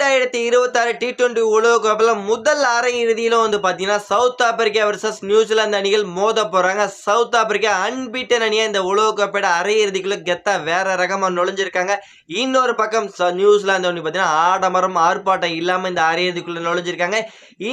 2026 T20 உலகக்கோப்பையில முதல் அரையிறுதியில வந்து பாத்தீங்கன்னா சவுத் ஆப்பிரிக்கா வெர்சஸ் நியூசிலாந்து அணிகள் மோத போறாங்க. சவுத் ஆப்பிரிக்கா அன்பீட்டன் அணியா இந்த உலகக்கோப்பையோட அரையிறுதிக்குள்ள கெத்தா வேற ரகமா நுழைஞ்சிருக்காங்க. இன்னொரு பக்கம் நியூசிலாந்து வந்து பாத்தீங்கன்னா ஆடம்பரம் ஆர்ப்பாட்டம் இல்லாம இந்த அரையிறுதிக்குள்ள நுழைஞ்சிருக்காங்க.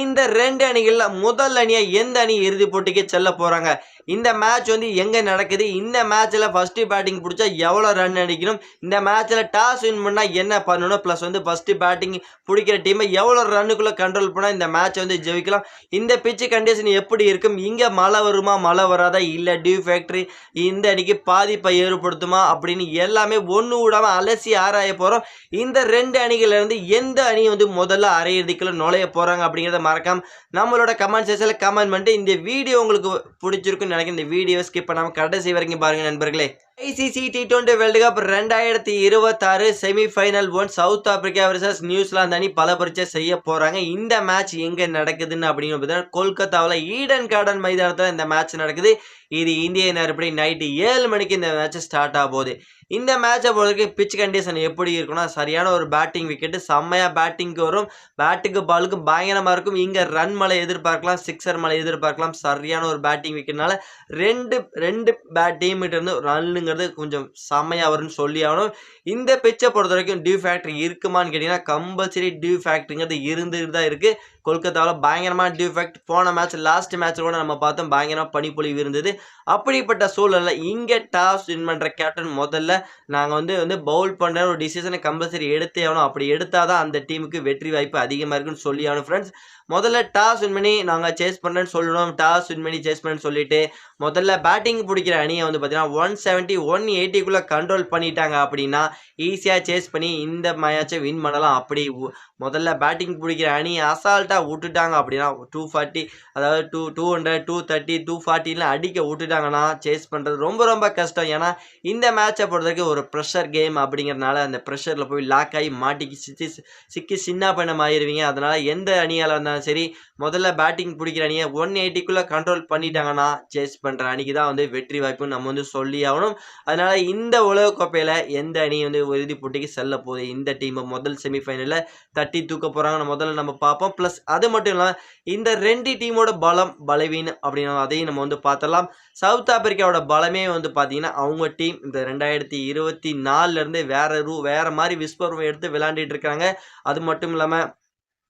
இந்த ரெண்டு அணிகள்ல முதல் அணியா எந்த அணி இறுதி போட்டிக்கு செல்ல போறாங்க? இந்த மேட்ச் வந்து எங்க நடக்குது? இந்த மேட்ச்ல ஃபர்ஸ்ட் பேட்டிங் பிடிச்சா எவ்வளவு ரன் அடிக்கணும்? இந்த மேட்ச்ல டாஸ் வின் பண்ணா என்ன பண்ணணும்? பிளஸ் வந்து ஃபர்ஸ்ட் பேட்டிங் பிடிக்கிற டீமை எவ்வளவு ரன்னுக்குள்ள கண்ட்ரோல் பண்ணா இந்த மேட்ச் வந்து ஜெயிக்கலாம்? இந்த பிட்ச் கண்டிஷன் எப்படி இருக்கும்? இங்க மழை வருமா மழை வராதா? இல்ல டியூ ஃபேக்டரி இந்த அணிக்கு பாதிப்பை ஏற்படுத்துமா? அப்படின்னு எல்லாமே ஒண்ணு விடாம அலசி ஆராய போறோம். இந்த ரெண்டு அணிகள்ல இருந்து எந்த அணி வந்து முதல்ல அரையிறுதிக்குள்ள நுழைய போறாங்க அப்படிங்கிறத மறக்காம நம்மளோட கமெண்ட் செக்ஷன்ல கமெண்ட் பண்ணிட்டு இந்த வீடியோ உங்களுக்கு பிடிச்சிருக்குன்னு நினைக்கிறேன். இந்த வீடியோ ஸ்கிப் பண்ணாம கடைசி வரைக்கும் பாருங்க நண்பர்களே. ICC T20 world cup 2026 semi-final 1 south Africa versus New Zealand அணி பல பரீட்சை செய்ய போறாங்க. இந்த மேட்ச் எங்க நடக்குதுன்னு அப்படின்னு பார்த்தீங்கன்னா கொல்கத்தாவில் ஈடன் கார்டன் மைதானத்தில் இந்த மேட்ச் நடக்குது. இது இந்திய நேரப்படி நைட்டு 7 மணிக்கு இந்த மேட்ச் ஸ்டார்ட் ஆக போகுது. இந்த மேட்சை பொறுத்தவரைக்கும் பிட்ச் கண்டிஷன் எப்படி இருக்குன்னா சரியான ஒரு பேட்டிங் விக்கெட்டு செம்மையா பேட்டிங்க்கு வரும். பேட்டுக்கு பாலுக்கும் பயங்கரமா இருக்கும். இங்க ரன் மழை எதிர்பார்க்கலாம், சிக்ஸர் மழை எதிர்பார்க்கலாம். சரியான ஒரு பேட்டிங் விக்கெட்னால ரெண்டு டீம் கிட்ட இருந்து ரன்னுங்கிறது கொஞ்சம் செம்மையா வரும்னு சொல்லி ஆகணும். இந்த பிட்சை பொறுத்த வரைக்கும் டியூ ஃபேக்டரி இருக்குமான்னு கேட்டீங்கன்னா கம்பல்சரி டியூ ஃபேக்டரிங்கிறது இருந்துட்டு தான் இருக்கு. கொல்கத்தாவில் பயங்கரமான டியூ ஃபேக்ட் போன மேட்ச் லாஸ்ட் மேட்ச் கூட நம்ம பார்த்தோம் பயங்கரமாக பனிப்பொழிவு இருந்தது. அப்படிப்பட்ட சூழலில் இங்கே டாஸ் வின் பண்ணுற கேப்டன் முதல்ல நாங்கள் வந்து பவுல் பண்ணுற ஒரு டிசிஷனை கம்பல்சரி எடுத்தே ஆகணும். அப்படி எடுத்தால் தான் அந்த டீமுக்கு வெற்றி வாய்ப்பு அதிகமாக இருக்குன்னு சொல்லி ஆகணும் ஃப்ரெண்ட்ஸ். முதல்ல டாஸ் வின் பண்ணி நாங்கள் சேஸ் பண்ணுறேன்னு சொல்லணும். டாஸ் வின் பண்ணி சேஸ் பண்ணுன்னு சொல்லிட்டு முதல்ல பேட்டிங் பிடிக்கிற அணியை வந்து பார்த்தீங்கன்னா 170 180க்குள்ளே கண்ட்ரோல் பண்ணிட்டாங்க அப்படின்னா ஈஸியாக சேஸ் பண்ணி இந்த மேட்சை வின் பண்ணலாம். அப்படி முதல்ல பேட்டிங் பிடிக்கிற அணி அசால்ட்டாக விட்டுட்டாங்க அப்படின்னா 240 அதாவது 200 230 240 அடிக்க விட்டுட்டாங்கன்னா சேஸ் பண்ணுறது ரொம்ப கஷ்டம். ஏன்னா இந்த மேட்சை பொறுத்த வரைக்கும் ஒரு ப்ரெஷர் கேம் அப்படிங்கிறதுனால அந்த ப்ரெஷரில் போய் லாக் ஆகி மாட்டிக்கு சிக்கி சின்ன பண்ணம் ஆயிடுவீங்க. அதனால் எந்த அணியால் இருந்தாலும் சரி முதல்ல பேட்டிங் பிடிக்கிற அணியை 180க்குள்ளே கண்ட்ரோல் பண்ணிட்டாங்கன்னா சேஸ் பண்ணுற அணிக்கு தான் வந்து வெற்றி வாய்ப்புன்னு நம்ம வந்து சொல்லி ஆகணும். அதனால் இந்த உலகக்கோப்பையில் எந்த அணி வந்து இறுதி போட்டிக்கு செல்ல போகுது, இந்த டீமை முதல் செமிஃபைனலில் தட்டி தூக்க போகிறாங்கன்னு முதல்ல நம்ம பார்ப்போம். ப்ளஸ் அது மட்டும் இல்லாமல் இந்த ரெண்டு டீமோட பலம் பலவீனம் அப்படின்னு அதையும் நம்ம வந்து பார்த்தலாம். சவுத் ஆப்பிரிக்காவோட பலமே வந்து பார்த்தீங்கன்னா அவங்க டீம் இந்த 2024 வேற மாதிரி விஸ்வரூபம் எடுத்து விளையாண்டுட்டு இருக்காங்க. அது மட்டும் இல்லாமல்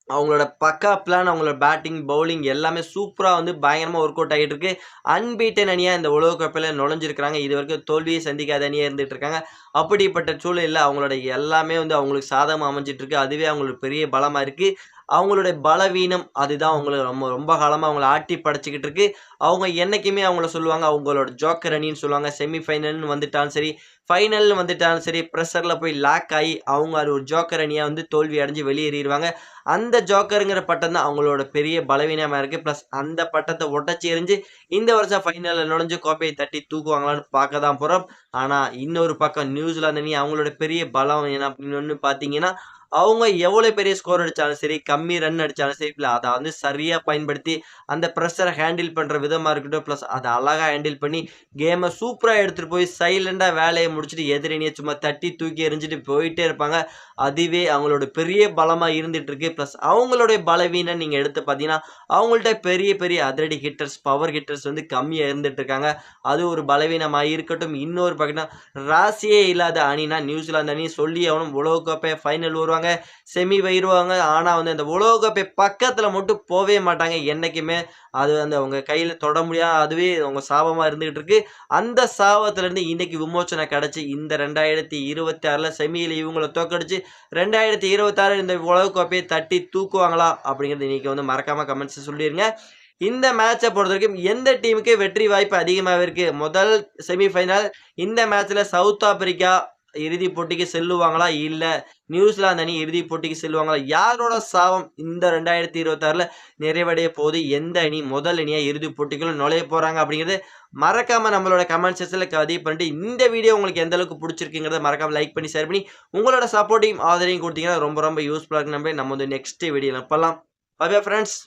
அவங்களோட பக்கா பிளான் அவங்களோட பேட்டிங் பவுலிங் எல்லாமே சூப்பராக வந்து பயங்கரமாக ஒர்க் அவுட் ஆகிட்டு இருக்கு. அன்பீட்டன் அணியாக இந்த உலகக்கோப்பையில் நுழைஞ்சிருக்கிறாங்க. இது வரைக்கும் தோல்வியை சந்திக்காத அணியாக இருந்துட்டு இருக்காங்க. அப்படிப்பட்ட சூழலில் அவங்களோட எல்லாமே வந்து அவங்களுக்கு சாதகமாக அமைஞ்சிட்டு இருக்கு. அதுவே அவங்களுக்கு பெரிய பலமாக இருக்கு. அவங்களுடைய பலவீனம் அதுதான் அவங்களுக்கு ரொம்ப காலமாக அவங்கள ஆட்டி படைச்சிக்கிட்டு இருக்கு. அவங்க என்னைக்குமே அவங்கள சொல்லுவாங்க அவங்களோட ஜோக்கர் அணின்னு சொல்லுவாங்க. செமிஃபைனல்னு வந்துட்டாலும் சரி ஃபைனல்னு வந்துட்டாலும் சரி ப்ரெஷரில் போய் லாக் ஆகி அவங்க அது ஒரு ஜோக்கர் அணியாக வந்து தோல்வி அடைஞ்சு வெளியேறிடுவாங்க. அந்த ஜோக்கருங்கிற பட்டம் தான் அவங்களோட பெரிய பலவீனமாக இருக்குது. ப்ளஸ் அந்த பட்டத்தை உடச்சி எறிஞ்சு இந்த வருஷம் ஃபைனலில் நுழைஞ்சு கோப்பையை தட்டி தூக்குவாங்களான்னு பார்க்க தான் போகிறோம். ஆனால் இன்னொரு பக்கம் நியூசிலாந்து அணி அவங்களோட பெரிய பலம் என்ன அப்படின்னு பார்த்தீங்கன்னா அவங்க எவ்வளோ பெரிய ஸ்கோர் அடித்தாலும் சரி கம்மி ரன் அடித்தாலும் சரி இல்லை அதை வந்து சரியாக பயன்படுத்தி அந்த ப்ரெஷரை ஹேண்டில் பண்ணுற விதமாக இருக்கட்டும். ப்ளஸ் அதை அழகாக ஹேண்டில் பண்ணி கேமை சூப்பராக எடுத்துகிட்டு போய் சைலண்டாக வேலையை முடிச்சுட்டு எதிரணியை சும்மா தட்டி தூக்கி எறிஞ்சிட்டு போயிட்டே இருப்பாங்க. அதுவே அவங்களோட பெரிய பலமாக இருந்துட்டு இருக்கு. ப்ளஸ் அவங்களுடைய பலவீனம் நீங்கள் எடுத்து பார்த்தீங்கன்னா அவங்கள்ட்ட பெரிய அதிரடி ஹிட்டர்ஸ் பவர் ஹிட்டர்ஸ் வந்து கம்மியாக இருந்துட்டு இருக்காங்க. அது ஒரு பலவீனமாக இருக்கட்டும். இன்னொரு பக்கம் ராசியே இல்லாத அணினா நியூசிலாந்து அணி சொல்லி அவனும் உலகக்கோப்பை ஃபைனல் வருவாங்க, செமி வருவாங்க. ஆனால் வந்து அந்த உலகக்கோப்பை பக்கத்தில் மட்டும் போவே மாட்டாங்க என்னைக்குமே. அது வந்து அவங்க கையில் தொட முடியாது. அதுவே அவங்க சாபமாக இருந்துகிட்டு இருக்கு. அந்த சாபத்திலேருந்து இன்னைக்கு விமோச்சனை கிடச்சி இந்த 2026 செமியில் இவங்களை தோக்கடிச்சு 2026 இந்த உலகக்கோப்பையை தட்டி தூக்குவாங்களா அப்படிங்கிறது இன்னைக்கு வந்து மறக்காம கமெண்ட்ஸ் சொல்லிடுங்க. இந்த மேட்சை பொறுத்த வரைக்கும் எந்த டீமுக்கு வெற்றி வாய்ப்பு அதிகமாக இருக்கு? முதல் செமிஃபைனல் இந்த மேட்ச்ல சவுத் ஆப்பிரிக்கா இறுதி போட்டிக்கு செல்லுவாங்களா இல்ல நியூசிலாந்து அணி இறுதி போட்டிக்கு செல்லுவாங்களா? யாரோட சாபம் இந்த 2026 நிறைவடைய போது எந்த அணி முதல் அணியா இறுதி போட்டிக்குள்ள நுழைய போறாங்க அப்படிங்கிறது மறக்காம நம்மளோட கமெண்ட் செக்ஷன்ல பதிவு பண்ணிட்டு இந்த வீடியோ உங்களுக்கு எந்த அளவுக்கு பிடிச்சிருக்குங்கிறத மறக்காம லைக் பண்ணி ஷேர் பண்ணி உங்களோட சப்போர்ட்டையும் ஆதரவையும் கொடுத்தீங்கன்னா ரொம்ப யூஸ்ஃபுல்லா இருக்கு. நம்ம வந்து நெக்ஸ்ட் வீடியோல பார்க்கலாம். Bye bye friends.